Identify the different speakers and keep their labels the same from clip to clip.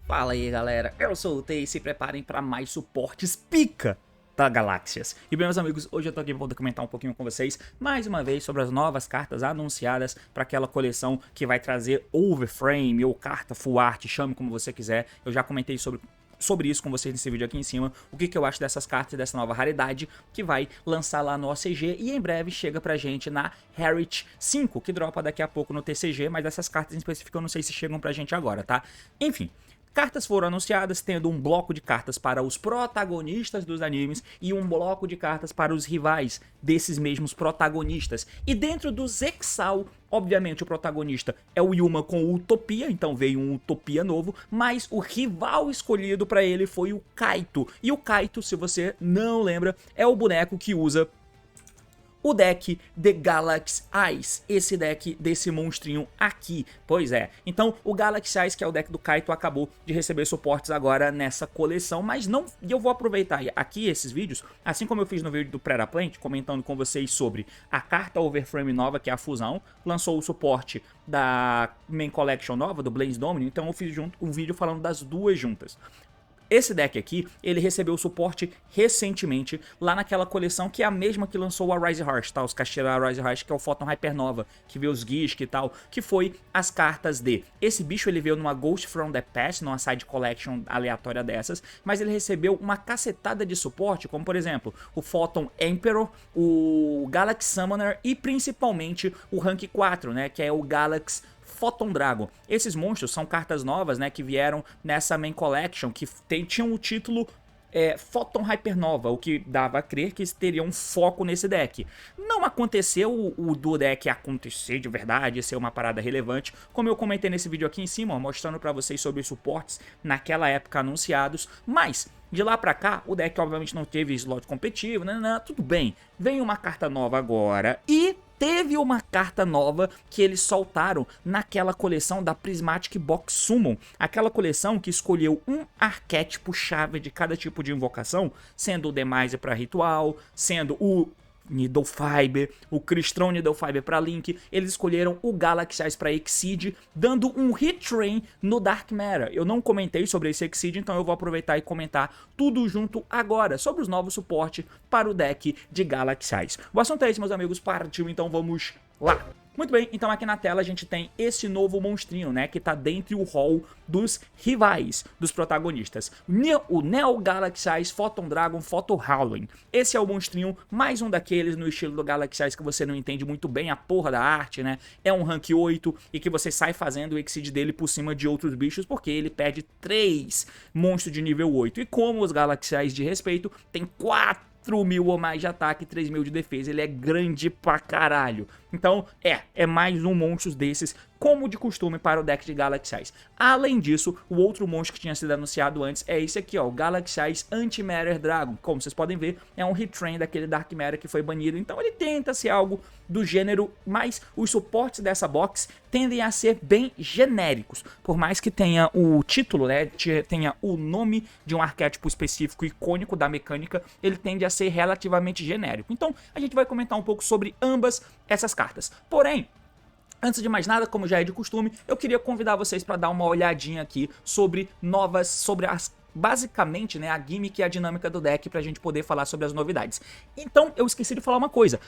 Speaker 1: Fala aí galera, eu sou o Tei e se preparem para mais suportes pica da Galáxias. E bem meus amigos, hoje eu tô aqui pra poder comentar um pouquinho com vocês mais uma vez sobre as novas cartas anunciadas para aquela coleção que vai trazer Overframe ou carta Full Art, chame como você quiser. Eu já comentei sobre isso com vocês nesse vídeo aqui em cima, o que eu acho dessas cartas e dessa nova raridade que vai lançar lá no OCG e em breve chega pra gente na Heritage 5, que dropa daqui a pouco no TCG, mas essas cartas em específico eu não sei se chegam pra gente agora, tá? Enfim. Cartas foram anunciadas, tendo um bloco de cartas para os protagonistas dos animes e um bloco de cartas para os rivais desses mesmos protagonistas. E dentro dos Exal, obviamente o protagonista é o Yuma com o Utopia, então veio um Utopia novo, mas o rival escolhido para ele foi o Kaito. E o Kaito, se você não lembra, é o boneco que usa o deck The Galaxy Eyes, esse deck desse monstrinho aqui, pois é. Então o Galaxy Eyes, que é o deck do Kaito, acabou de receber suportes agora nessa coleção, mas não, e eu vou aproveitar aqui esses vídeos, assim como eu fiz no vídeo do Preda Plant, comentando com vocês sobre a carta Overframe nova, que é a fusão, lançou o suporte da Main Collection nova, do Blaze Dominion, então eu fiz um vídeo falando das duas juntas. Esse deck aqui, ele recebeu suporte recentemente lá naquela coleção que é a mesma que lançou a Rise Heart, tá? Os Casteira Rise Heart, que é o Photon Hypernova, que veio os Gisk e tal, que foi as cartas de... Esse bicho ele veio numa Ghost from the Past, numa side collection aleatória dessas, mas ele recebeu uma cacetada de suporte, como por exemplo, o Photon Emperor, o Galaxy Summoner e principalmente o Rank 4, né? Que é o Galaxy Photon Dragon. Esses monstros são cartas novas, né, que vieram nessa Main Collection, que tinham o título Photon Hypernova, o que dava a crer que teria um foco nesse deck. Não aconteceu o do deck acontecer de verdade, ser uma parada relevante, como eu comentei nesse vídeo aqui em cima, ó, mostrando pra vocês sobre os suportes naquela época anunciados, mas... de lá pra cá, o deck obviamente não teve slot competitivo, tudo bem. Vem uma carta nova agora e teve uma carta nova que eles soltaram naquela coleção da Prismatic Box Summon. Aquela coleção que escolheu um arquétipo chave de cada tipo de invocação, sendo o Demise para ritual, sendo o Needle Fiber, o Crystron Needle Fiber para Link. Eles escolheram o Galaxy Eyes para Exceed, dando um hit train no Dark Matter. Eu não comentei sobre esse Exceed, então eu vou aproveitar e comentar tudo junto agora sobre os novos suportes para o deck de Galaxy Eyes. O assunto é esse, meus amigos, partiu, então vamos lá. Muito bem, então aqui na tela a gente tem esse novo monstrinho, né, que tá dentro do hall dos rivais, dos protagonistas. O Neo Galaxy Eyes Photon Dragon Photon Howling. Esse é o monstrinho, mais um daqueles no estilo do Galaxy Eyes que você não entende muito bem a porra da arte, né? É um rank 8 e que você sai fazendo o exceed dele por cima de outros bichos, porque ele pede 3 monstros de nível 8. E como os Galaxy Eyes de respeito, tem 4.000 ou mais de ataque e 3.000 de defesa, ele é grande pra caralho. Então é mais um monstro desses, como de costume para o deck de Galaxy Eyes. Além disso, o outro monstro que tinha sido anunciado antes é esse aqui, ó, o Galaxy Eyes Antimatter Dragon. Como vocês podem ver, é um retrain daquele Dark Matter que foi banido, então ele tenta ser algo do gênero, mas os suportes dessa box tendem a ser bem genéricos. Por mais que tenha o título, né, tenha o nome de um arquétipo específico icônico da mecânica, ele tende a ser relativamente genérico. Então, a gente vai comentar um pouco sobre ambas essas cartas. Porém, antes de mais nada, como já é de costume, eu queria convidar vocês para dar uma olhadinha aqui sobre basicamente, né, a gimmick e a dinâmica do deck pra gente poder falar sobre as novidades. Então, eu esqueci de falar uma coisa.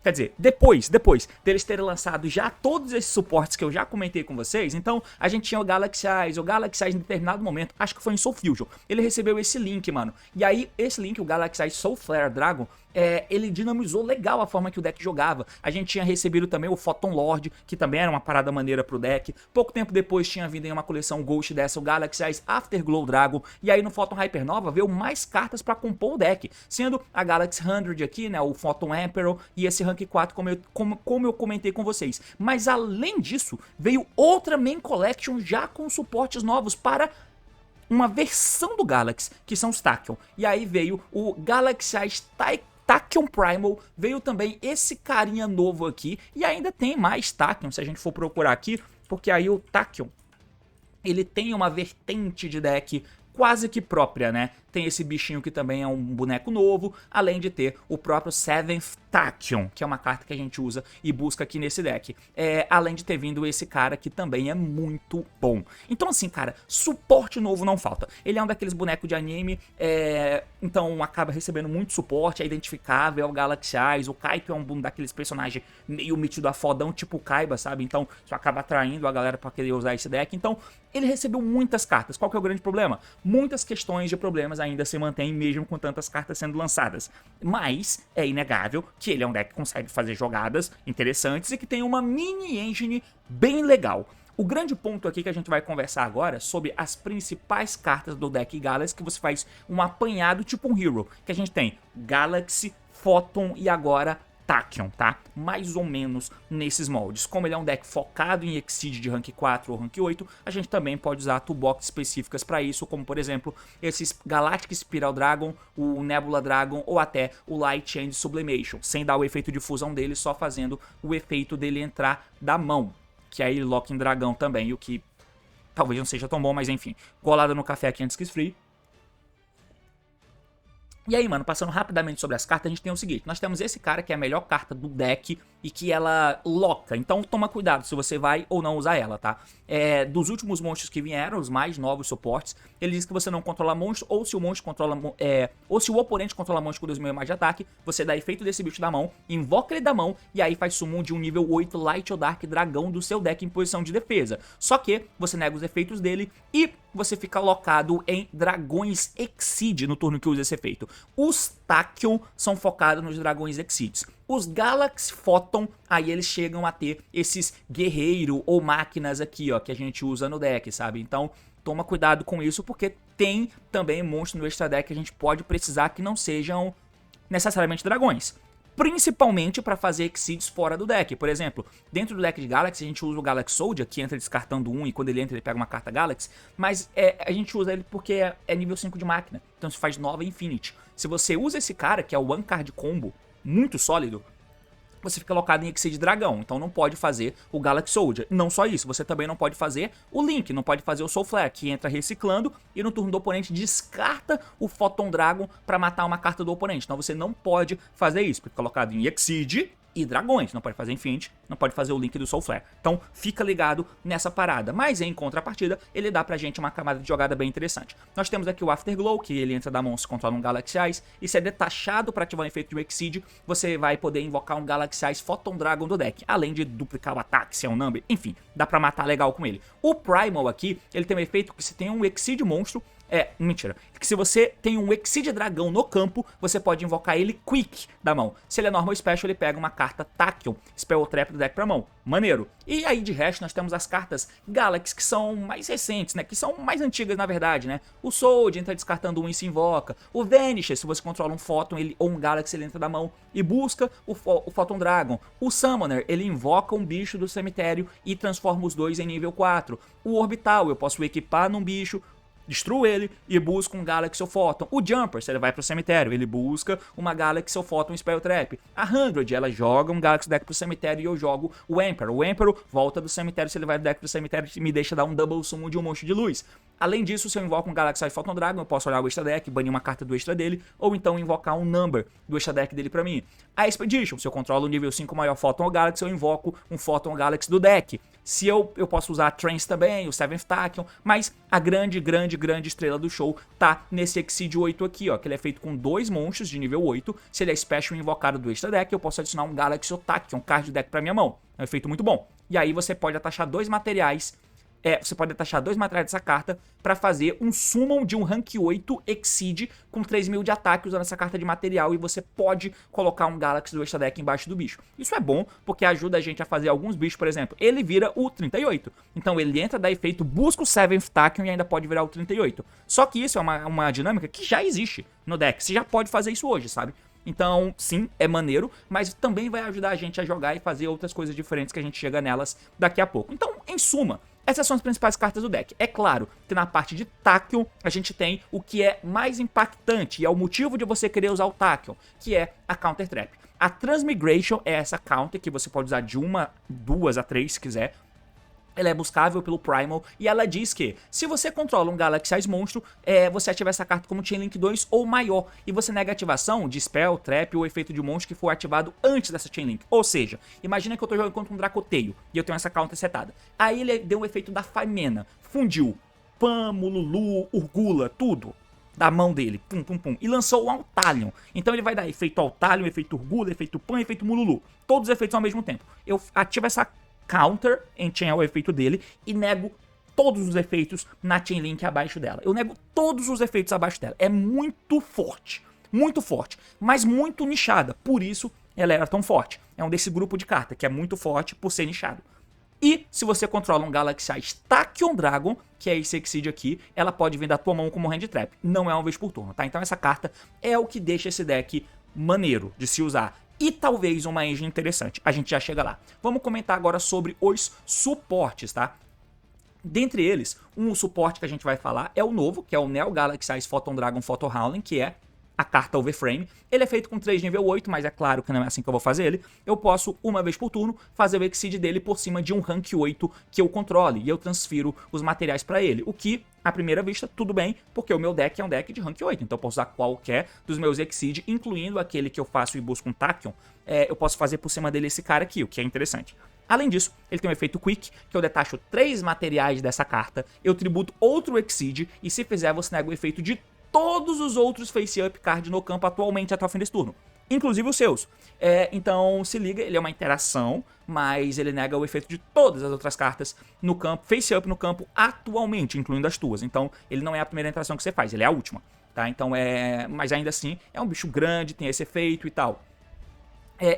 Speaker 1: Quer dizer, depois deles terem lançado já todos esses suportes que eu já comentei com vocês, então a gente tinha o Galaxy Eyes em determinado momento, acho que foi em Soul Fusion, ele recebeu esse link, mano. E aí, esse link, o Galaxy Eyes Soul Flare Dragon, ele dinamizou legal a forma que o deck jogava. A gente tinha recebido também o Photon Lord, que também era uma parada maneira pro deck. Pouco tempo depois tinha vindo em uma coleção Ghost dessa, o Galaxy Eyes Afterglow Dragon. E aí no Photon Hypernova veio mais cartas pra compor o deck, sendo a Galaxy 100 aqui, né, o Photon Emperor e esse Rank 4, como eu comentei com vocês. Mas além disso, veio outra Main Collection já com suportes novos para uma versão do Galaxy, que são os Tachyon. E aí veio o Galaxy Eyes Tachyon Primal, veio também esse carinha novo aqui, e ainda tem mais Tachyon, se a gente for procurar aqui, porque aí o Tachyon, ele tem uma vertente de deck quase que própria, né? Tem esse bichinho que também é um boneco novo, além de ter o próprio Seventh Tachyon, que é uma carta que a gente usa e busca aqui nesse deck. Além de ter vindo esse cara que também é muito bom. Então assim, cara, suporte novo não falta. Ele é um daqueles bonecos de anime, então acaba recebendo muito suporte, é identificável, é o Galaxy Eyes, o Kaiba é um daqueles personagens meio metido a fodão, tipo o Kaiba, sabe? Então isso acaba atraindo a galera pra querer usar esse deck. Então ele recebeu muitas cartas. Qual que é o grande problema? Muitas questões de problemas ainda se mantêm mesmo com tantas cartas sendo lançadas. Mas é inegável que ele é um deck que consegue fazer jogadas interessantes e que tem uma mini engine bem legal. O grande ponto aqui que a gente vai conversar agora é sobre as principais cartas do deck Galaxy, que você faz um apanhado tipo um Hero, que a gente tem Galaxy, Photon e agora Tachyon, tá? Mais ou menos nesses moldes. Como ele é um deck focado em Exceed de rank 4 ou rank 8, a gente também pode usar toolbox específicas para isso, como por exemplo, esses Galactic Spiral Dragon, o Nebula Dragon ou até o Light Change Sublimation, sem dar o efeito de fusão dele, só fazendo o efeito dele entrar da mão, que aí Locking Dragão também, o que talvez não seja tão bom, mas enfim. Golada no café aqui antes que esfrie. E aí, mano, passando rapidamente sobre as cartas, a gente tem o seguinte. Nós temos esse cara que é a melhor carta do deck e que ela loca. Então toma cuidado se você vai ou não usar ela, tá? Dos últimos monstros que vieram, os mais novos suportes, ele diz que você não controla monstro, ou se o monstro controla... ou se o oponente controla monstro com 2.000 e mais de ataque, você dá efeito desse bicho da mão, invoca ele da mão, e aí faz summon de um nível 8 Light ou Dark Dragão do seu deck em posição de defesa. Só que você nega os efeitos dele e você fica locado em Dragões Exceed no turno que usa esse efeito. Os Tachyon são focados nos Dragões Exceeds. Os Galaxy Photon, aí eles chegam a ter esses guerreiro ou máquinas aqui, ó, que a gente usa no deck, sabe? Então, toma cuidado com isso, porque tem também monstros no extra deck que a gente pode precisar que não sejam necessariamente dragões. Principalmente para fazer Exceeds fora do deck. Por exemplo, dentro do deck de Galaxy, a gente usa o Galaxy Soldier, que entra descartando um, e quando ele entra ele pega uma carta Galaxy, mas a gente usa ele porque é nível 5 de máquina, então se faz nova Infinity. Se você usa esse cara, que é o One Card Combo, muito sólido, você fica locado em Exceed Dragão, então não pode fazer o Galaxy Soldier. Não só isso, você também não pode fazer o Link, não pode fazer o Soul Flare, que entra reciclando e no turno do oponente descarta o Photon Dragon para matar uma carta do oponente. Então você não pode fazer isso, porque fica colocado em Exceed e dragões, não pode fazer Infinity, não pode fazer o Link do Soul Flare. Então fica ligado nessa parada, mas em contrapartida ele dá pra gente uma camada de jogada bem interessante. Nós temos aqui o Afterglow, que ele entra da mão se controla um Galaxy Eyes, e se é detachado para ativar o efeito de Exceed, você vai poder invocar um Galaxy Eyes Photon Dragon do deck, além de duplicar o ataque, se é um number, enfim, dá pra matar legal com ele. O Primal aqui, ele tem um efeito que se tem um Exceed monstro, mentira. Que se você tem um Exceed Dragão no campo, você pode invocar ele Quick da mão. Se ele é Normal Special, ele pega uma carta Tachyon, Spell Trap do deck pra mão. Maneiro. E aí, de resto, nós temos as cartas Galaxy, que são mais recentes, né? Que são mais antigas, na verdade, né? O Soldier entra descartando um e se invoca. O Vanisher, se você controla um Photon ou um Galaxy, ele entra da mão e busca o Photon Dragon. O Summoner, ele invoca um bicho do cemitério e transforma os dois em nível 4. O Orbital, eu posso equipar num bicho, destruo ele e busco um Galaxy ou Photon. O Jumper, se ele vai pro cemitério, ele busca uma Galaxy ou Photon Spell Trap. A 100, ela joga um Galaxy deck pro cemitério e eu jogo o Emperor. O Emperor volta do cemitério, se ele vai do deck do cemitério, me deixa dar um Double Summon de um monstro de luz. Além disso, se eu invoco um Galaxy Eye Photon Dragon, eu posso olhar o extra deck, banir uma carta do extra dele, ou então invocar um Number do extra deck dele pra mim. A Expedition, se eu controlo o nível 5 maior Photon ou Galaxy, eu invoco um Photon Galaxy do deck. Se eu posso usar a Trance também, o Seventh Tachyon, mas a grande estrela do show tá nesse Exceed 8 aqui, ó, que ele é feito com 2 monstros de nível 8. Se ele é Special invocado do extra deck, eu posso adicionar um Galaxy ou Tachyon, card do deck pra minha mão. É um efeito muito bom. E aí você pode atachar 2 materiais. Você pode atachar 2 materiais dessa carta pra fazer um summon de um rank 8 Exceed com 3.000 de ataque usando essa carta de material, e você pode colocar um Galaxy do extra deck embaixo do bicho. Isso é bom porque ajuda a gente a fazer alguns bichos, por exemplo, ele vira o 38. Então ele entra, dá efeito, busca o Seventh Tachyon e ainda pode virar o 38. Só que isso é uma dinâmica que já existe no deck, você já pode fazer isso hoje, sabe? Então, sim, é maneiro, mas também vai ajudar a gente a jogar e fazer outras coisas diferentes que a gente chega nelas daqui a pouco. Então, em suma, essas são as principais cartas do deck. É claro que na parte de Tachyon a gente tem o que é mais impactante e é o motivo de você querer usar o Tachyon, que é a Counter Trap. A Transmigration é essa counter que você pode usar de 1, 2 a 3 se quiser. ela é buscável pelo Primal e ela diz que se você controla um Galaxy Eyes monstro, você ativa essa carta como Chain Link 2 ou maior, e você nega a ativação de Spell, Trap ou efeito de monstro que for ativado antes dessa Chain Link. Ou seja, imagina que eu tô jogando contra um Dracoteio e eu tenho essa counter setada. Aí ele deu o efeito da Famena, fundiu Pamo, Lulu, Urgula, tudo da mão dele, pum, pum, pum, e lançou o Altalion. Então ele vai dar efeito Altalion, efeito Urgula, efeito Pan, efeito Mululu, todos os efeitos ao mesmo tempo. Eu ativo essa counter em chain o efeito dele e nego todos os efeitos na chain link abaixo dela. Eu nego todos os efeitos abaixo dela. É muito forte, mas muito nichada. Por isso ela era tão forte. É um desse grupo de carta que é muito forte por ser nichado. E se você controla um Galaxy Eyes Tachyon Dragon, que é esse Exceed aqui, ela pode vir da tua mão como hand trap. Não é uma vez por turno, tá? Então essa carta é o que deixa esse deck maneiro de se usar. E talvez uma engine interessante. A gente já chega lá. Vamos comentar agora sobre os suportes, tá? Dentre eles, um suporte que a gente vai falar é o novo, que é o Neo Galaxy Eyes Photon Dragon Photon Howling, que é a carta Overframe. Ele é feito com 3 nível 8, mas é claro que não é assim que eu vou fazer ele. Eu posso, uma vez por turno, fazer o Exceed dele por cima de um rank 8 que eu controle, e eu transfiro os materiais para ele. O que, à primeira vista, tudo bem, porque o meu deck é um deck de rank 8, então eu posso usar qualquer dos meus Exceed, incluindo aquele que eu faço e busco um Tachyon. Eu posso fazer por cima dele esse cara aqui, o que é interessante. Além disso, ele tem um efeito Quick, que eu detacho 3 materiais dessa carta, eu tributo outro Exceed, e se fizer, você nega o efeito de todos os outros face-up card no campo atualmente até o fim desse turno, inclusive os seus. Então se liga, ele é uma interação, mas ele nega o efeito de todas as outras cartas no campo, face-up no campo atualmente, incluindo as tuas. Então ele não é a primeira interação que você faz, ele é a última, tá? Então mas ainda assim, é um bicho grande, tem esse efeito e tal.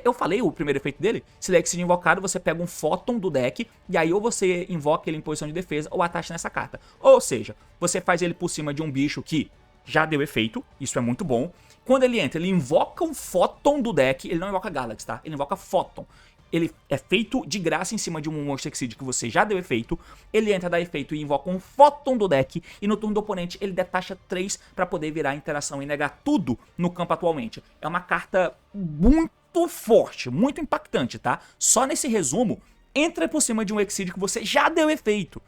Speaker 1: Eu falei o primeiro efeito dele, se ele é Exceed invocado, você pega um Photon do deck, e aí ou você invoca ele em posição de defesa, ou atacha nessa carta. Ou seja, você faz ele por cima de um bicho que já deu efeito, isso é muito bom. Quando ele entra, ele invoca um Photon do deck, ele não invoca Galaxy, tá? Ele invoca Photon. Ele é feito de graça em cima de um Monster Exceed que você já deu efeito. Ele entra, dá efeito e invoca um Photon do deck. E no turno do oponente ele detacha 3 para poder virar interação e negar tudo no campo atualmente. É uma carta muito forte, muito impactante, tá? Só nesse resumo, entra por cima de um Exceed que você já deu efeito.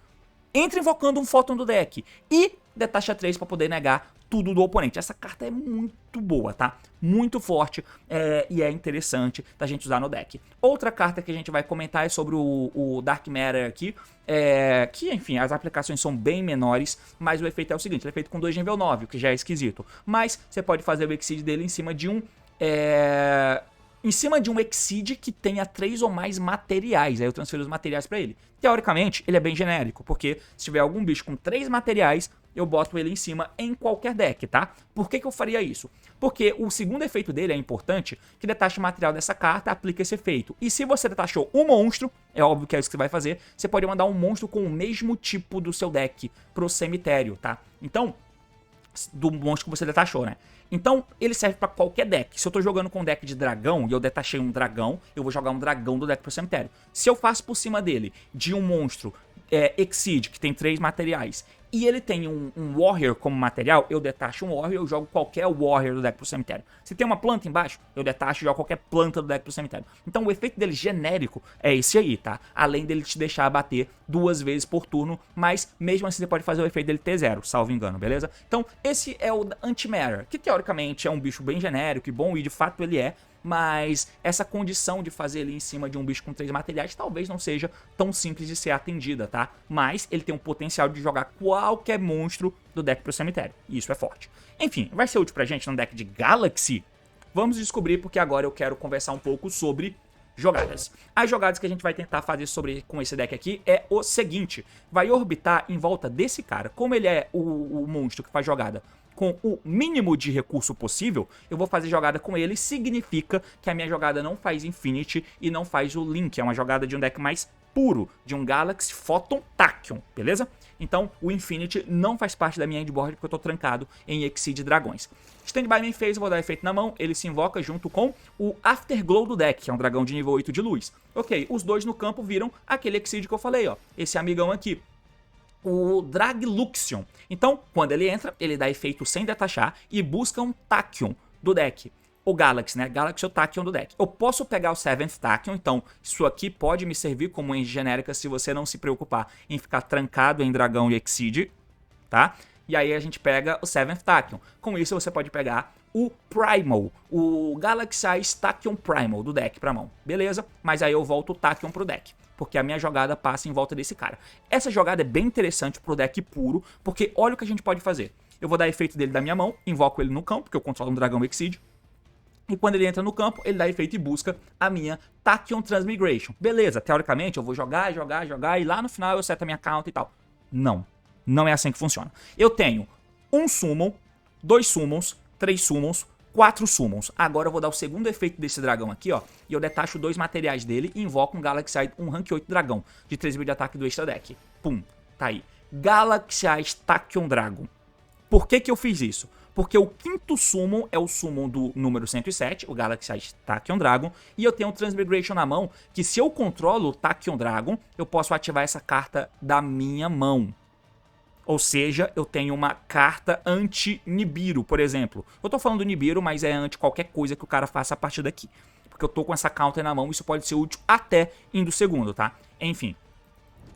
Speaker 1: Entra invocando um Photon do deck e detacha 3 para poder negar tudo do oponente. Essa carta é muito boa, tá? Muito forte e é interessante da gente usar no deck. Outra carta que a gente vai comentar é sobre o Dark Matter aqui, que, enfim, as aplicações são bem menores, mas o efeito é o seguinte, ele é feito com 2 nível 9, o que já é esquisito. Mas você pode fazer o Exceed dele em cima de um... em cima de um Exceed que tenha 3 ou mais materiais, aí eu transfiro os materiais pra ele. Teoricamente, ele é bem genérico, porque se tiver algum bicho com 3 materiais, eu boto ele em cima em qualquer deck, tá? Por que eu faria isso? Porque o segundo efeito dele é importante, que detacha o material dessa carta, aplica esse efeito. E se você detachou um monstro, é óbvio que é isso que você vai fazer, você pode mandar um monstro com o mesmo tipo do seu deck pro cemitério, tá? Então, do monstro que você detachou, né? Então, ele serve pra qualquer deck. Se eu tô jogando com um deck de dragão e eu detachei um dragão, eu vou jogar um dragão do deck pro cemitério. Se eu faço por cima dele de um monstro Exceed, que tem 3 materiais, e ele tem um Warrior como material, eu detacho um Warrior, eu jogo qualquer Warrior do deck pro cemitério. Se tem uma planta embaixo, eu detacho e jogo qualquer planta do deck pro cemitério. Então o efeito dele genérico é esse aí, tá? Além dele te deixar bater 2 vezes por turno, mas mesmo assim você pode fazer o efeito dele T0, salvo engano, beleza? Então esse é o Anti-Matter, que teoricamente é um bicho bem genérico e bom, e de fato ele é, mas essa condição de fazer ele em cima de um bicho com 3 materiais talvez não seja tão simples de ser atendida, tá? Mas ele tem um potencial de jogar qualquer monstro do deck pro cemitério, e isso é forte. Enfim, vai ser útil pra gente no deck de Galaxy? Vamos descobrir, porque agora eu quero conversar um pouco sobre jogadas. As jogadas que a gente vai tentar fazer com esse deck aqui é o seguinte: vai orbitar em volta desse cara. Como ele é o monstro que faz jogada com o mínimo de recurso possível, eu vou fazer jogada com ele, significa que a minha jogada não faz Infinity e não faz o Link, é uma jogada de um deck mais puro, de um Galaxy Photon Tachyon, beleza? Então o Infinity não faz parte da minha endboard porque eu tô trancado em Exceed Dragões. Standby Main Phase, eu vou dar efeito na mão, ele se invoca junto com o Afterglow do deck, que é um dragão de nível 8 de luz. Ok, os dois no campo viram aquele Exceed que eu falei, ó, esse amigão aqui, o Dragluxion. Então, quando ele entra, ele dá efeito sem detachar e busca um Tachyon do deck. ou Galaxy, né? Galaxy ou Tachyon do deck. Eu posso pegar o 7th Tachyon, então isso aqui pode me servir como engine genérica se você não se preocupar em ficar trancado em Dragão e Exceed, tá? E aí a gente pega o 7th Tachyon. Com isso você pode pegar o Primal, o Galaxy Eyes Tachyon Primal do deck pra mão, beleza? Mas aí eu volto o Tachyon pro deck, porque a minha jogada passa em volta desse cara. Essa jogada é bem interessante pro deck puro, porque olha o que a gente pode fazer. Eu vou dar efeito dele da minha mão, invoco ele no campo, porque eu controlo um Dragão Exceed. E quando ele entra no campo, ele dá efeito e busca a minha Tachyon Transmigration. Beleza, teoricamente eu vou jogar, e lá no final eu seto a minha counter e tal. Não, não é assim que funciona. Eu tenho um Summon, 2 Summons, 3 Summons, 4 Summons. Agora eu vou dar o segundo efeito desse dragão aqui, ó. E eu detacho 2 materiais dele e invoco um Galaxy Eye, um Rank 8 dragão, de 3.000 de ataque do extra deck. Pum, tá aí. Galaxy Eye Tachyon Dragon. Por que eu fiz isso? Porque o quinto Summon é o Summon do número 107, o Galaxy Eye Tachyon Dragon, e eu tenho o Transmigration na mão, que se eu controlo o Tachyon Dragon, eu posso ativar essa carta da minha mão. Ou seja, eu tenho uma carta anti-Nibiru, por exemplo. Eu tô falando do Nibiru, mas é anti qualquer coisa que o cara faça a partir daqui. Porque eu tô com essa counter na mão, isso pode ser útil até indo segundo, tá? Enfim,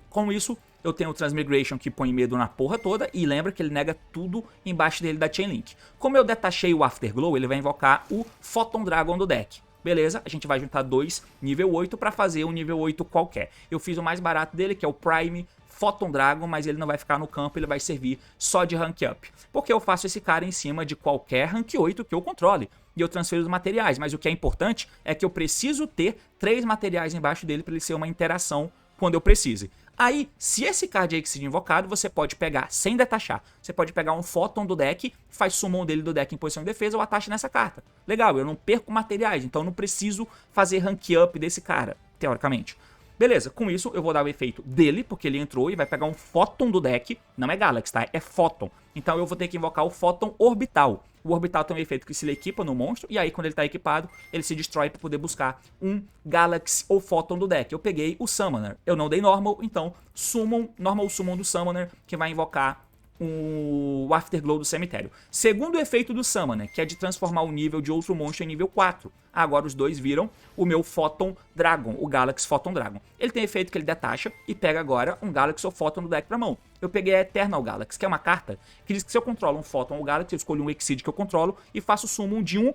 Speaker 1: com isso, eu tenho o Transmigration que põe medo na porra toda, e lembra que ele nega tudo embaixo dele da Chainlink. Como eu detachei o Afterglow, ele vai invocar o Photon Dragon do deck. Beleza? A gente vai juntar 2 nível 8 para fazer um nível 8 qualquer. Eu fiz o mais barato dele, que é o Prime Photon Dragon, mas ele não vai ficar no campo, ele vai servir só de rank up. Porque eu faço esse cara em cima de qualquer rank 8 que eu controle. E eu transfiro os materiais, mas o que é importante é que eu preciso ter 3 materiais embaixo dele para ele ser uma interação quando eu precise. Aí, se esse card é Exceed invocado, você pode pegar, sem detachar, você pode pegar um Photon do deck, faz summon dele do deck em posição de defesa ou atacha nessa carta. Legal, eu não perco materiais, então eu não preciso fazer rank up desse cara, teoricamente. Beleza, com isso eu vou dar o efeito dele, porque ele entrou e vai pegar um Photon do deck, não é Galaxy, tá? É Photon. Então eu vou ter que invocar o Photon Orbital. O Orbital tem um efeito que se ele equipa no monstro, e aí quando ele tá equipado, ele se destrói para poder buscar um Galaxy ou Photon do deck. Eu peguei o Summoner, eu não dei Normal, então Summon, Normal Summon do Summoner, que vai invocar o Afterglow do cemitério. Segundo efeito do Summoner, que é de transformar o nível de outro monstro em nível 4. Agora os dois viram o meu Photon Dragon, o Galaxy Photon Dragon. Ele tem efeito que ele detacha e pega agora um Galaxy ou Photon do deck pra mão. Eu peguei a Eternal Galaxy, que é uma carta que diz que se eu controlo um Photon ou Galaxy, eu escolho um Exceed que eu controlo e faço summon de um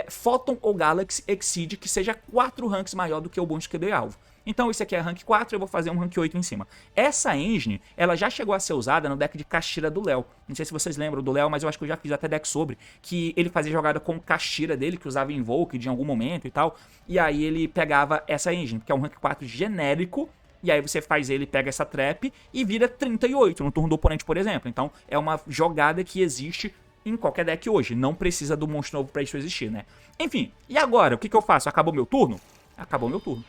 Speaker 1: Photon ou Galaxy Exceed que seja 4 ranks maior do que o monstro que eu dei alvo. Então esse aqui é rank 4, eu vou fazer um rank 8 em cima. Essa engine, ela já chegou a ser usada no deck de Kashtira do Léo. Não sei se vocês lembram do Léo, mas eu acho que eu já fiz até deck sobre. Que ele fazia jogada com Kashtira dele, que usava Invoke em algum momento e tal. E aí ele pegava essa engine, que é um rank 4 genérico. E aí você faz ele, pega essa trap e vira 38 no turno do oponente, por exemplo. Então é uma jogada que existe em qualquer deck hoje. Não precisa do monstro novo pra isso existir, né? Enfim, e agora? O que eu faço? Acabou meu turno? Acabou meu turno.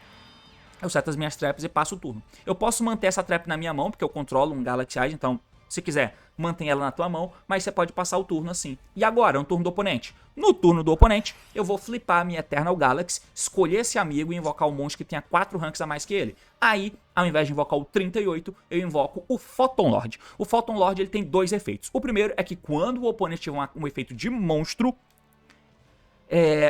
Speaker 1: Eu seto as minhas traps e passo o turno. Eu posso manter essa trap na minha mão, porque eu controlo um Galaxy Eyes, então, se quiser, mantém ela na tua mão, mas você pode passar o turno assim. E agora, no turno do oponente? No turno do oponente, eu vou flipar a minha Eternal Galaxy, escolher esse amigo e invocar um monstro que tenha 4 ranks a mais que ele. Aí, ao invés de invocar o 38, eu invoco o Photon Lord. O Photon Lord ele tem 2 efeitos. O primeiro é que quando o oponente tiver um efeito de monstro,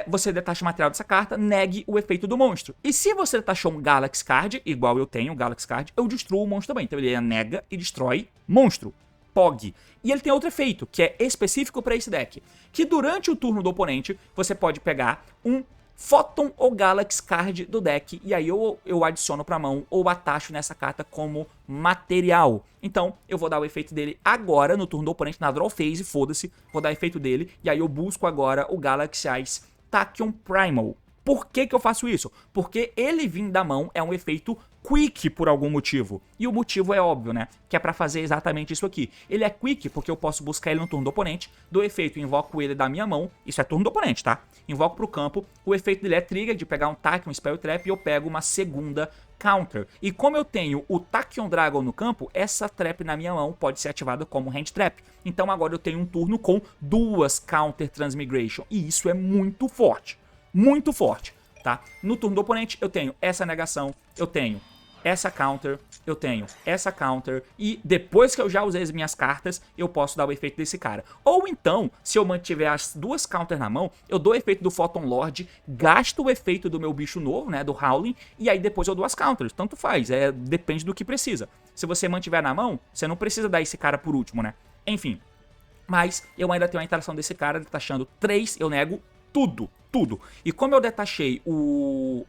Speaker 1: você detacha o material dessa carta, negue o efeito do monstro. E se você detachou um Galaxy Card, igual eu tenho um Galaxy Card, eu destruo o monstro também. Então ele nega e destrói monstro. POG. E ele tem outro efeito, que é específico para esse deck. Que durante o turno do oponente, você pode pegar um Photon ou Galaxy Card do deck, e aí eu adiciono pra mão ou atacho nessa carta como material. Então, eu vou dar o efeito dele agora, no turno do oponente, na draw phase, foda-se, vou dar o efeito dele, e aí eu busco agora o Galaxy Eyes Tachyon Primal. Por que eu faço isso? Porque ele vindo da mão é um efeito quick por algum motivo. E o motivo é óbvio, né? Que é pra fazer exatamente isso aqui. Ele é quick porque eu posso buscar ele no turno do oponente, do efeito invoco ele da minha mão, isso é turno do oponente, tá? Invoco pro campo, o efeito dele é trigger de pegar um Tachyon, um Spell Trap, e eu pego uma segunda counter. E como eu tenho o Tachyon Dragon no campo, essa trap na minha mão pode ser ativada como hand trap. Então agora eu tenho um turno com 2 counter transmigration, e isso é muito forte. Muito forte, tá? No turno do oponente eu tenho essa negação, eu tenho essa counter, eu tenho essa counter, e depois que eu já usei as minhas cartas, eu posso dar o efeito desse cara. Ou então, se eu mantiver as duas counters na mão, eu dou o efeito do Photon Lord, gasto o efeito do meu bicho novo, né, do Howling, e aí depois eu dou as counters, tanto faz, depende do que precisa. Se você mantiver na mão, você não precisa dar esse cara por último, né? Enfim, mas eu ainda tenho a interação desse cara, detachando 3, eu nego tudo. E como eu detachei o...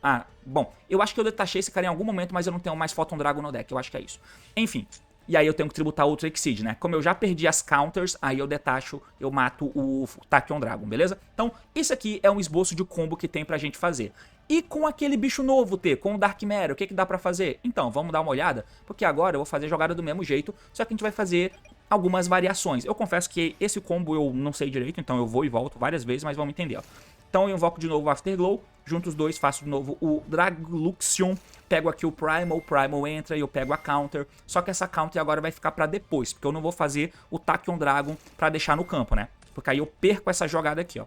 Speaker 1: bom, eu acho que eu detachei esse cara em algum momento, mas eu não tenho mais Photon Dragon no deck, eu acho que é isso. Enfim, e aí eu tenho que tributar outro Exceed, né? Como eu já perdi as counters, aí eu detacho, eu mato o Tachyon Dragon, beleza? Então, isso aqui é um esboço de combo que tem pra gente fazer. E com aquele bicho novo, com o Dark Matter, o que dá pra fazer? Então, vamos dar uma olhada, porque agora eu vou fazer a jogada do mesmo jeito, só que a gente vai fazer algumas variações. Eu confesso que esse combo eu não sei direito, então eu vou e volto várias vezes, mas vamos entender, ó. Então eu invoco de novo o Afterglow, junto os dois, faço de novo o Dragluxion, pego aqui o Primal entra e eu pego a counter, só que essa counter agora vai ficar pra depois, porque eu não vou fazer o Tachyon Dragon pra deixar no campo, né? Porque aí eu perco essa jogada aqui, ó.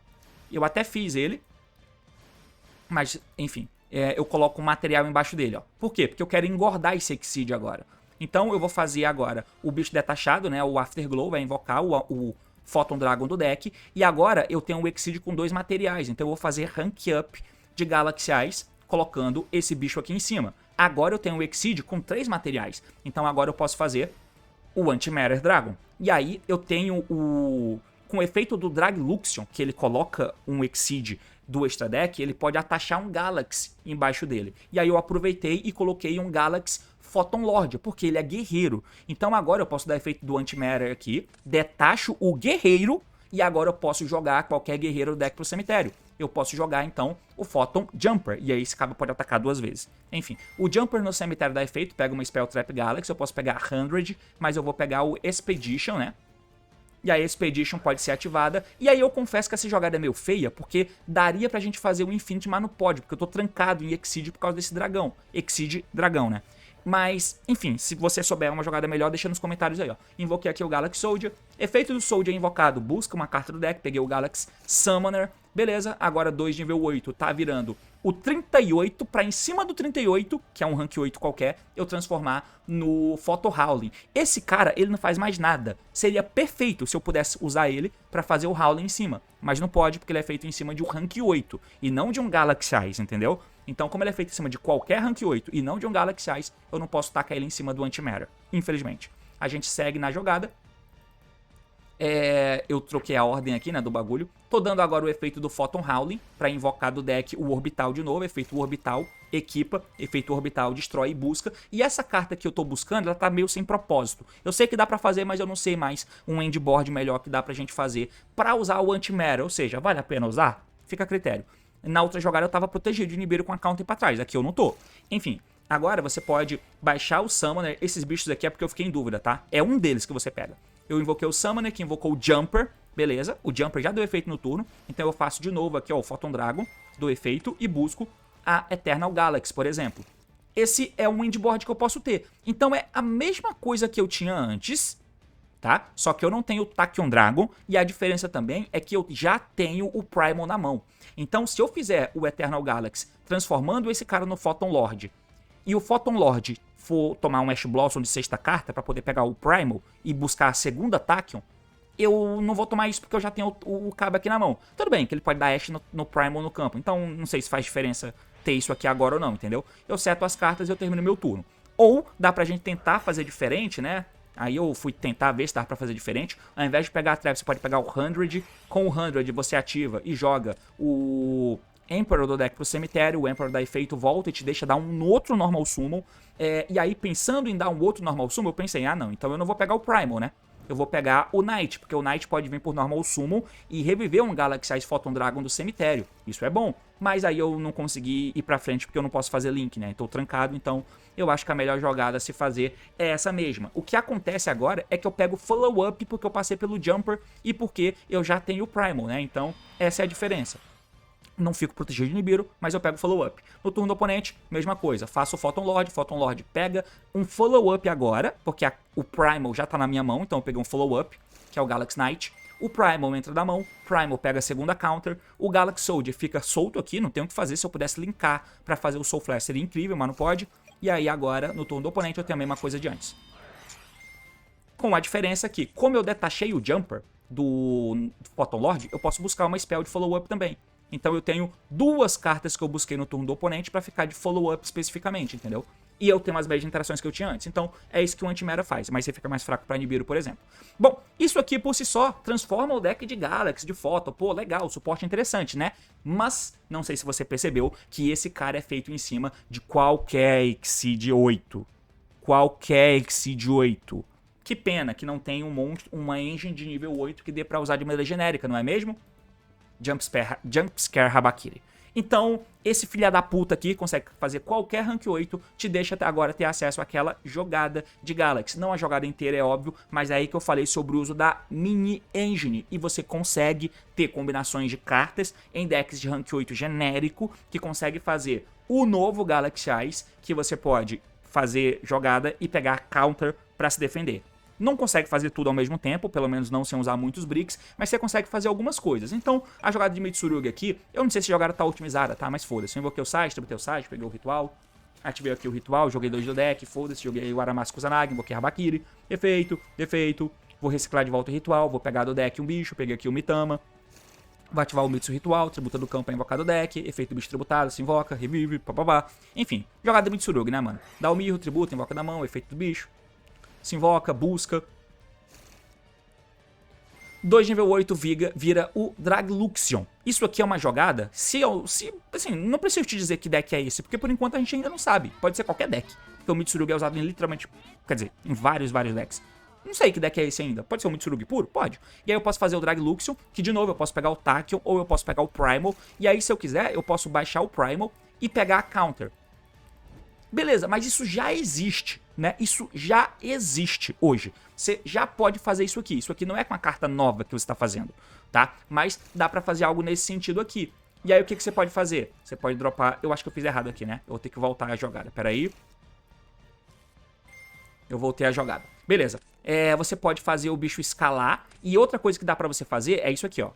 Speaker 1: Eu até fiz ele, mas enfim, eu coloco o material embaixo dele, ó. Por quê? Porque eu quero engordar esse Exceed agora. Então eu vou fazer agora o bicho detachado, né? O Afterglow vai invocar o Photon Dragon do deck, e agora eu tenho o Exceed com 2 materiais, então eu vou fazer rank up de Galaxy Eyes, colocando esse bicho aqui em cima. Agora eu tenho o Exceed com 3 materiais, então agora eu posso fazer o Antimatter Dragon. E aí eu tenho com o efeito do Dragluxion, que ele coloca um Exceed do extra deck, ele pode atachar um Galaxy embaixo dele. E aí eu aproveitei e coloquei um Galaxy Photon Lord, porque ele é guerreiro. Então agora eu posso dar efeito do Antimatter aqui, detacho o guerreiro, e agora eu posso jogar qualquer guerreiro do deck pro cemitério. Eu posso jogar então o Photon Jumper, e aí esse cabo pode atacar 2 vezes. Enfim, o Jumper no cemitério dá efeito, pega uma Spell Trap Galaxy, eu posso pegar 100, mas eu vou pegar o Expedition, né? E aí a Expedition pode ser ativada. E aí eu confesso que essa jogada é meio feia, porque daria pra gente fazer o Infinity, mas não pode, porque eu tô trancado em Exceed por causa desse dragão. Exceed dragão, né? Mas, enfim, se você souber uma jogada melhor, deixa nos comentários aí, ó. Invoquei aqui o Galaxy Soldier. Efeito do Soldier invocado, busca uma carta do deck. Peguei o Galaxy Summoner. Beleza, agora 2 de nível 8 tá virando o 38 pra em cima do 38, que é um rank 8 qualquer, eu transformar no Photon Howling. Esse cara, ele não faz mais nada. Seria perfeito se eu pudesse usar ele pra fazer o Howling em cima. Mas não pode, porque ele é feito em cima de um rank 8 e não de um Galaxy Eyes, entendeu? Então, como ele é feito em cima de qualquer rank 8 e não de um Galaxy Eyes, eu não posso tacar ele em cima do Antimatter, infelizmente. A gente segue na jogada. Eu troquei a ordem aqui, né, do bagulho. Tô dando agora o efeito do Photon Howling pra invocar do deck o Orbital de novo. Efeito Orbital, equipa. Efeito Orbital, destrói e busca. E essa carta que eu tô buscando, ela tá meio sem propósito. Eu sei que dá pra fazer, mas eu não sei mais um endboard melhor que dá pra gente fazer pra usar o Antimatter. Ou seja, vale a pena usar? Fica a critério. Na outra jogada eu tava protegido de Nibiru com a counter pra trás. Aqui eu não tô. Enfim, agora você pode baixar o Summoner. Esses bichos aqui é porque eu fiquei em dúvida, tá? É um deles que você pega. Eu invoquei o Summoner, que invocou o Jumper, beleza? O Jumper já deu efeito no turno, então eu faço de novo aqui, ó, o Photon Dragon, dou efeito e busco a Eternal Galaxy, por exemplo. Esse é um endboard que eu posso ter. Então é a mesma coisa que eu tinha antes, tá? Só que eu não tenho o Tachyon Dragon, e a diferença também é que eu já tenho o Primal na mão. Então se eu fizer o Eternal Galaxy transformando esse cara no Photon Lord, e o Photon Lord for tomar um Ash Blossom de 6ª carta pra poder pegar o Primal e buscar a segunda Tachyon, eu não vou tomar isso porque eu já tenho o cabo aqui na mão. Tudo bem que ele pode dar Ash no Primal no campo, então não sei se faz diferença ter isso aqui agora ou não, entendeu? Eu seto as cartas e eu termino meu turno. Ou dá pra gente tentar fazer diferente, né? Aí eu fui tentar ver se dá pra fazer diferente. Ao invés de pegar a Trap, você pode pegar o 100. Com o 100 você ativa e joga o Emperor do deck pro cemitério, o Emperor dá efeito, volta e te deixa dar um outro Normal Summon. E aí, pensando em dar um outro Normal Summon, eu pensei, não, então eu não vou pegar o Primal, né? Eu vou pegar o Knight, porque o Knight pode vir por Normal Summon e reviver um Galaxy Eyes Photon Dragon do cemitério. Isso é bom, mas aí eu não consegui ir pra frente porque eu não posso fazer Link, né? Tô trancado, então eu acho que a melhor jogada a se fazer é essa mesma. O que acontece agora é que eu pego Follow Up porque eu passei pelo Jumper e porque eu já tenho o Primal, né? Então, essa é a diferença. Não fico protegido de Nibiru, mas eu pego follow-up. No turno do oponente, mesma coisa. Faço o Photon Lord pega um follow-up agora, porque o Primal já tá na minha mão, então eu peguei um follow-up, que é o Galaxy Knight. O Primal entra da mão, Primal pega a segunda counter, o Galaxy Soldier fica solto aqui, não tem o que fazer. Se eu pudesse linkar pra fazer o Soul Flash seria incrível, mas não pode. E aí agora, no turno do oponente, eu tenho a mesma coisa de antes. Com a diferença que, como eu detachei o Jumper do Photon Lord, eu posso buscar uma spell de follow-up também. Então eu tenho 2 cartas que eu busquei no turno do oponente pra ficar de follow-up especificamente, entendeu? E eu tenho as mesmas interações que eu tinha antes. Então é isso que o Antimera faz, mas você fica mais fraco pra Nibiru, por exemplo. Bom, isso aqui por si só transforma o deck de Galaxy, de Photon. Pô, legal, suporte interessante, né? Mas não sei se você percebeu que esse cara é feito em cima de qualquer Exceed 8. Qualquer Exceed 8. Que pena que não tem um monstro, uma engine de nível 8 que dê pra usar de maneira genérica, não é mesmo? Jumpscare Habakiri. Então, esse filha da puta aqui consegue fazer qualquer rank 8, te deixa até agora ter acesso àquela jogada de Galaxy. Não a jogada inteira, é óbvio, mas é aí que eu falei sobre o uso da mini engine. E você consegue ter combinações de cartas em decks de rank 8 genérico, que consegue fazer o novo Galaxy Eyes, que você pode fazer jogada e pegar counter pra se defender. Não consegue fazer tudo ao mesmo tempo, pelo menos não sem usar muitos bricks, mas você consegue fazer algumas coisas. Então, a jogada de Mitsurugi aqui, eu não sei se a jogada tá otimizada, tá? Mas foda-se, eu invoquei o site, tributei o site, peguei o ritual, ativei aqui o ritual, joguei 2 do deck, foda-se, joguei o Aramasco Kusanagi, invoquei Habakiri, efeito, vou reciclar de volta o ritual, vou pegar do deck um bicho, peguei aqui o Mitama, vou ativar o Mitsu Ritual, tributa do campo pra invocar do deck, efeito do bicho tributado, se invoca, revive, papapá. Enfim, jogada de Mitsurugi, né, mano? Dá o mirro, tributa, invoca da mão, efeito do bicho, se invoca, busca. 2 nível 8 vira o Dragluxion. Isso aqui é uma jogada, assim, não preciso te dizer que deck é esse, porque por enquanto a gente ainda não sabe. Pode ser qualquer deck, porque o Mitsurugi é usado em literalmente, quer dizer, em vários decks. Não sei que deck é esse ainda. Pode ser o Mitsurugi puro? Pode. E aí eu posso fazer o Dragluxion, que de novo eu posso pegar o Tachyon ou eu posso pegar o Primal. E aí se eu quiser, eu posso baixar o Primal e pegar a Counter. Beleza, mas isso já existe, né? Isso já existe hoje. Você já pode fazer isso aqui. Isso aqui não é com a carta nova que você está fazendo, tá? Mas dá pra fazer algo nesse sentido aqui. E aí o que você pode fazer? Você pode dropar... Eu acho que eu fiz errado aqui, né? Eu vou ter que voltar a jogada. Pera aí. Eu voltei a jogada. Beleza. Você pode fazer o bicho escalar. E outra coisa que dá pra você fazer é isso aqui, ó.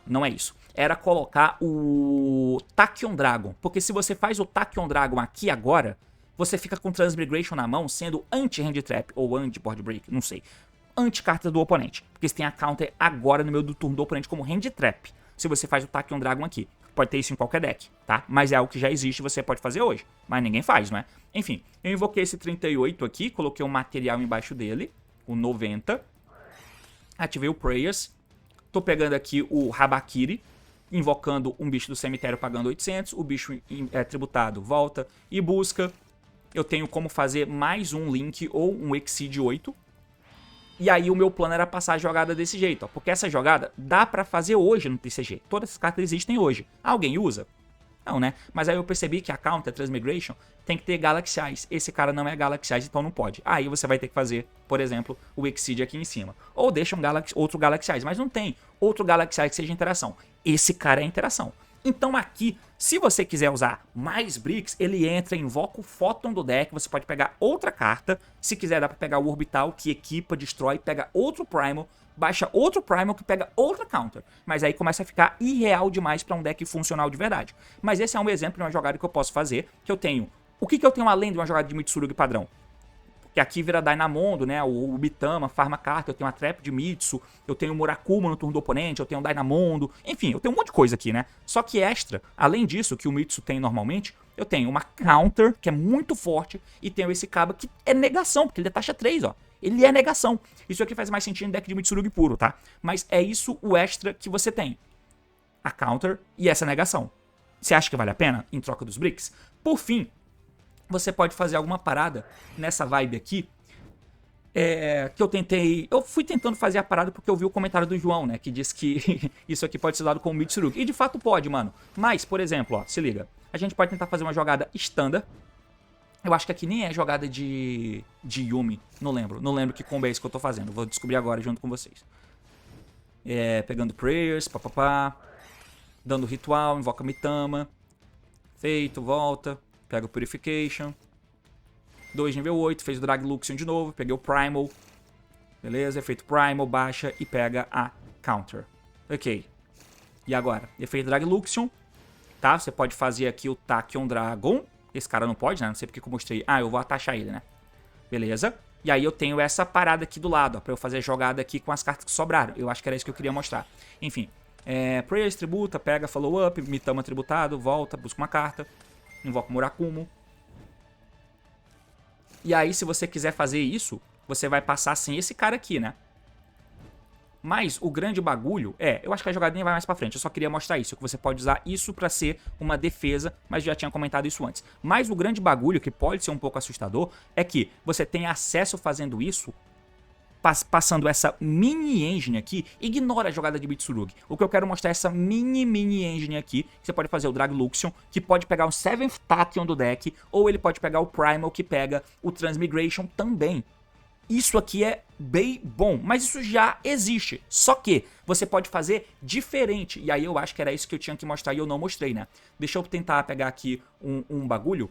Speaker 1: Não é isso. Era colocar o Tachyon Dragon. Porque se você faz o Tachyon Dragon aqui agora, você fica com Transmigration na mão, sendo anti-hand trap ou anti-board break, não sei. Anti-carta do oponente. Porque você tem a counter agora no meio do turno do oponente como hand trap. Se você faz o Tachyon Dragon aqui. Pode ter isso em qualquer deck, tá? Mas é algo que já existe e você pode fazer hoje. Mas ninguém faz, não é? Enfim, eu invoquei esse 38 aqui, coloquei um material embaixo dele, o 90. Ativei o Prayers. Tô pegando aqui o Habakiri, invocando um bicho do cemitério pagando 800. O bicho tributado volta e busca. Eu tenho como fazer mais um Link ou um Exceed 8. E aí o meu plano era passar a jogada desse jeito, ó. Porque essa jogada dá pra fazer hoje no TCG. Todas essas cartas existem hoje. Alguém usa? Não, né? Mas aí eu percebi que a Counter Transmigration tem que ter Galaxy Eyes. Esse cara não é Galaxy Eyes, então não pode. Aí você vai ter que fazer, por exemplo, o Exceed aqui em cima. Ou deixa outro Galaxy Eyes, mas não tem outro Galaxy Eyes que seja interação. Esse cara é interação. Então aqui, se você quiser usar mais bricks, ele entra, invoca o Photon do deck, você pode pegar outra carta. Se quiser dá pra pegar o Orbital, que equipa, destrói, pega outro Primal, baixa outro Primal que pega outra Counter. Mas aí começa a ficar irreal demais pra um deck funcional de verdade. Mas esse é um exemplo de uma jogada que eu posso fazer, que eu tenho... O que eu tenho além de uma jogada de Mitsurugi padrão? Que aqui vira Dynamondo, né? O Mitama, farma carta, eu tenho a Trap de Mitsu, eu tenho o Murakuma no turno do oponente, eu tenho o Dynamondo, enfim, eu tenho um monte de coisa aqui, né? Só que extra, além disso, que o Mitsu tem normalmente, eu tenho uma Counter, que é muito forte, e tenho esse Kaba que é negação, porque ele é taxa 3, ó. Ele é negação. Isso aqui faz mais sentido em deck de Mitsurugi puro, tá? Mas é isso o extra que você tem. A Counter e essa negação. Você acha que vale a pena em troca dos bricks? Por fim, você pode fazer alguma parada nessa vibe aqui, que eu tentei... Eu fui tentando fazer a parada porque eu vi o comentário do João, né, que diz que isso aqui pode ser usado como Mitsurugi. E de fato pode, mano. Mas, por exemplo, ó, se liga. A gente pode tentar fazer uma jogada standard. Eu acho que aqui nem é jogada de Yumi. Não lembro que combo é esse que eu tô fazendo. Vou descobrir agora junto com vocês. Pegando Prayers, papapá. Dando ritual, invoca Mitama. Feito, volta. Pega o Purification. 2 nível 8, fez o Dragluxion de novo. Peguei o Primal. Beleza, efeito Primal, baixa e pega a Counter. Ok. E agora? Efeito Dragluxion. Tá? Você pode fazer aqui o Tachyon Dragon. Esse cara não pode, né? Não sei porque que eu mostrei. Ah, eu vou atachar ele, né? Beleza. E aí eu tenho essa parada aqui do lado, ó, pra eu fazer jogada aqui com as cartas que sobraram. Eu acho que era isso que eu queria mostrar. Enfim. Prayers tributa, pega follow up, Mitama tributado, volta, busca uma carta. Invoca o Murakumo. E aí, se você quiser fazer isso, você vai passar sem esse cara aqui, né? Mas o grande bagulho eu acho que a jogadinha vai mais pra frente. Eu só queria mostrar isso, que você pode usar isso pra ser uma defesa, mas já tinha comentado isso antes. Mas o grande bagulho, que pode ser um pouco assustador, é que você tem acesso fazendo isso, passando essa mini engine aqui. Ignora a jogada de Mitsurugi. O que eu quero mostrar é essa mini engine aqui, que você pode fazer o Drag Luxion, que pode pegar o 7th Tachyon do deck, ou ele pode pegar o Primal, que pega o Transmigration também. Isso aqui é bem bom, mas isso já existe. Só que você pode fazer diferente. E aí eu acho que era isso que eu tinha que mostrar e eu não mostrei, né? Deixa eu tentar pegar aqui um bagulho.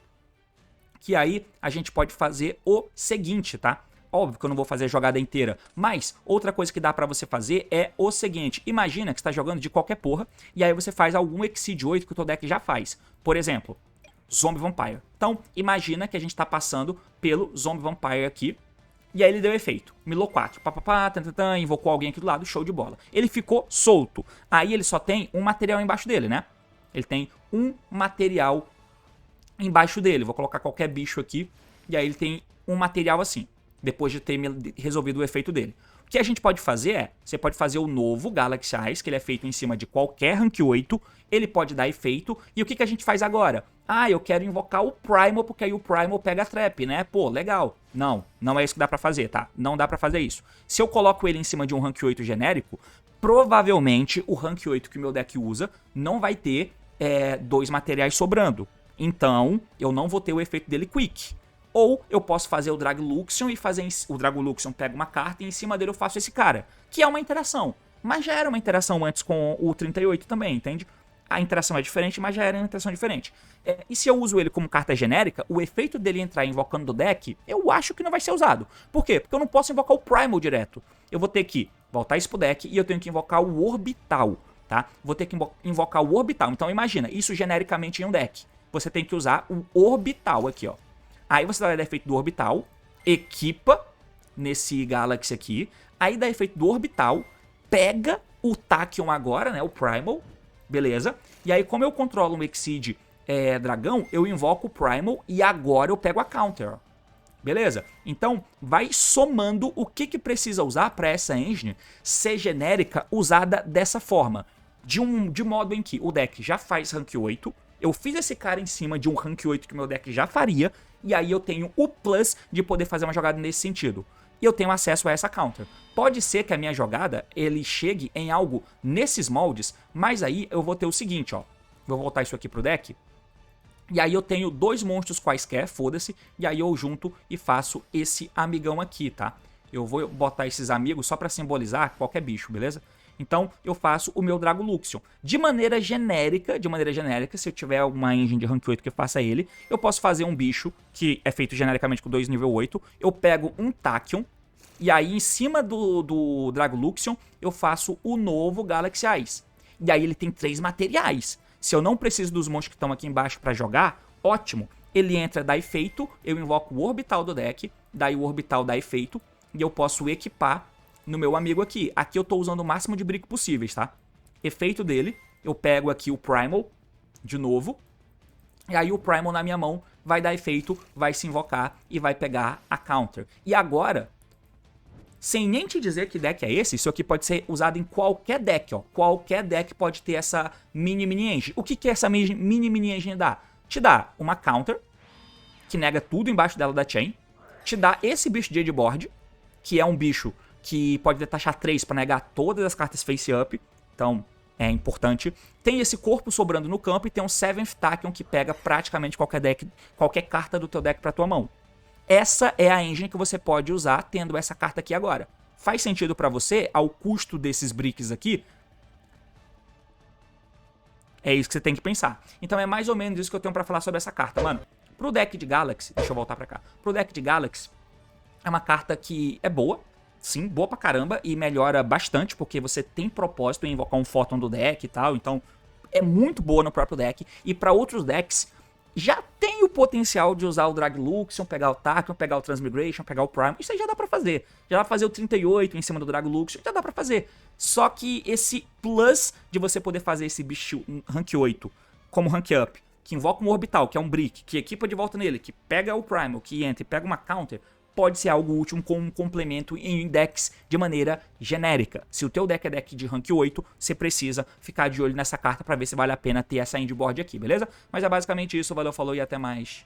Speaker 1: Que aí a gente pode fazer o seguinte, tá? Óbvio que eu não vou fazer a jogada inteira, mas outra coisa que dá pra você fazer é o seguinte. Imagina que você tá jogando de qualquer porra, e aí você faz algum Exceed 8 que o teu deck já faz. Por exemplo, Zombie Vampire. Então, imagina que a gente tá passando pelo Zombie Vampire aqui, e aí ele deu efeito. Milou 4, invocou alguém aqui do lado, show de bola. Ele ficou solto. Aí ele só tem um material embaixo dele, né? Ele tem um material embaixo dele. Vou colocar qualquer bicho aqui, e aí ele tem um material assim, depois de ter resolvido o efeito dele. O que a gente pode fazer você pode fazer o novo Galaxy Eyes, que ele é feito em cima de qualquer rank 8, ele pode dar efeito, e o que a gente faz agora? Ah, eu quero invocar o Primal, porque aí o Primal pega a trap, né? Pô, legal. Não é isso que dá pra fazer, tá? Não dá pra fazer isso. Se eu coloco ele em cima de um rank 8 genérico, provavelmente o rank 8 que o meu deck usa não vai ter 2 materiais sobrando. Então, eu não vou ter o efeito dele quick. Ou eu posso fazer o Drag Luxion e o Drag Luxion pega uma carta e em cima dele eu faço esse cara. Que é uma interação. Mas já era uma interação antes com o 38 também, entende? A interação é diferente, mas já era uma interação diferente. E se eu uso ele como carta genérica, o efeito dele entrar invocando do deck, eu acho que não vai ser usado. Por quê? Porque eu não posso invocar o Primal direto. Eu vou ter que voltar isso pro deck e eu tenho que invocar o Orbital, tá? Vou ter que invocar o Orbital. Então imagina, isso genericamente em um deck. Você tem que usar o Orbital aqui, ó. Aí você dá efeito do Orbital, equipa nesse Galaxy aqui, aí dá efeito do Orbital, pega o Tachyon agora, né, o Primal, beleza? E aí como eu controlo um Exceed dragão, eu invoco o Primal e agora eu pego a Counter, ó. Beleza? Então vai somando o que precisa usar para essa engine ser genérica usada dessa forma. De modo em que o deck já faz rank 8, eu fiz esse cara em cima de um rank 8 que meu deck já faria, e aí eu tenho o plus de poder fazer uma jogada nesse sentido. E eu tenho acesso a essa counter. Pode ser que a minha jogada, ele chegue em algo nesses moldes, mas aí eu vou ter o seguinte, ó. Vou voltar isso aqui pro deck. E aí eu tenho 2 monstros quaisquer, foda-se, e aí eu junto e faço esse amigão aqui, tá? Eu vou botar esses amigos só pra simbolizar qualquer bicho, beleza? Então eu faço o meu Drag Luxion. De maneira genérica, se eu tiver uma engine de rank 8 que faça ele, eu posso fazer um bicho que é feito genericamente com 2 nível 8. Eu pego um Tachyon, e aí em cima do Drag Luxion eu faço o novo Galaxy Eyes. E aí ele tem 3 materiais. Se eu não preciso dos monstros que estão aqui embaixo pra jogar, ótimo. Ele entra, dá efeito, eu invoco o Orbital do deck, daí o Orbital dá efeito, e eu posso equipar no meu amigo aqui. Aqui eu tô usando o máximo de brick possíveis, tá? Efeito dele, eu pego aqui o Primal, de novo. E aí o Primal na minha mão vai dar efeito, vai se invocar e vai pegar a counter. E agora, sem nem te dizer que deck é esse, isso aqui pode ser usado em qualquer deck, ó. Qualquer deck pode ter essa mini engine. O que essa mini engine dá? Te dá uma counter, que nega tudo embaixo dela da chain. Te dá esse bicho de board, que é um bicho que pode detachar 3 para negar todas as cartas face up, então é importante. Tem esse corpo sobrando no campo e tem um 7th Tachyon que pega praticamente qualquer carta do teu deck para tua mão. Essa é a engine que você pode usar tendo essa carta aqui agora. Faz sentido para você ao custo desses bricks aqui? É isso que você tem que pensar. Então é mais ou menos isso que eu tenho para falar sobre essa carta, mano. Pro deck de Galaxy, deixa eu voltar para cá. Pro deck de Galaxy é uma carta que é boa. Sim, boa pra caramba e melhora bastante, porque você tem propósito em invocar um Photon do deck e tal, então é muito boa no próprio deck. E pra outros decks, já tem o potencial de usar o Drag Luxion, pegar o Tachyon, pegar o Transmigration, pegar o Prime. Isso aí já dá pra fazer. Já dá pra fazer o 38 em cima do Drag Luxion, já dá pra fazer. Só que esse plus de você poder fazer esse bicho rank 8 como rank up, que invoca um Orbital, que é um Brick, que equipa de volta nele, que pega o Primal, que entra e pega uma Counter, pode ser algo útil como um complemento em decks de maneira genérica. Se o teu deck é deck de rank 8, você precisa ficar de olho nessa carta pra ver se vale a pena ter essa endboard aqui, beleza? Mas é basicamente isso, valeu, falou e até mais.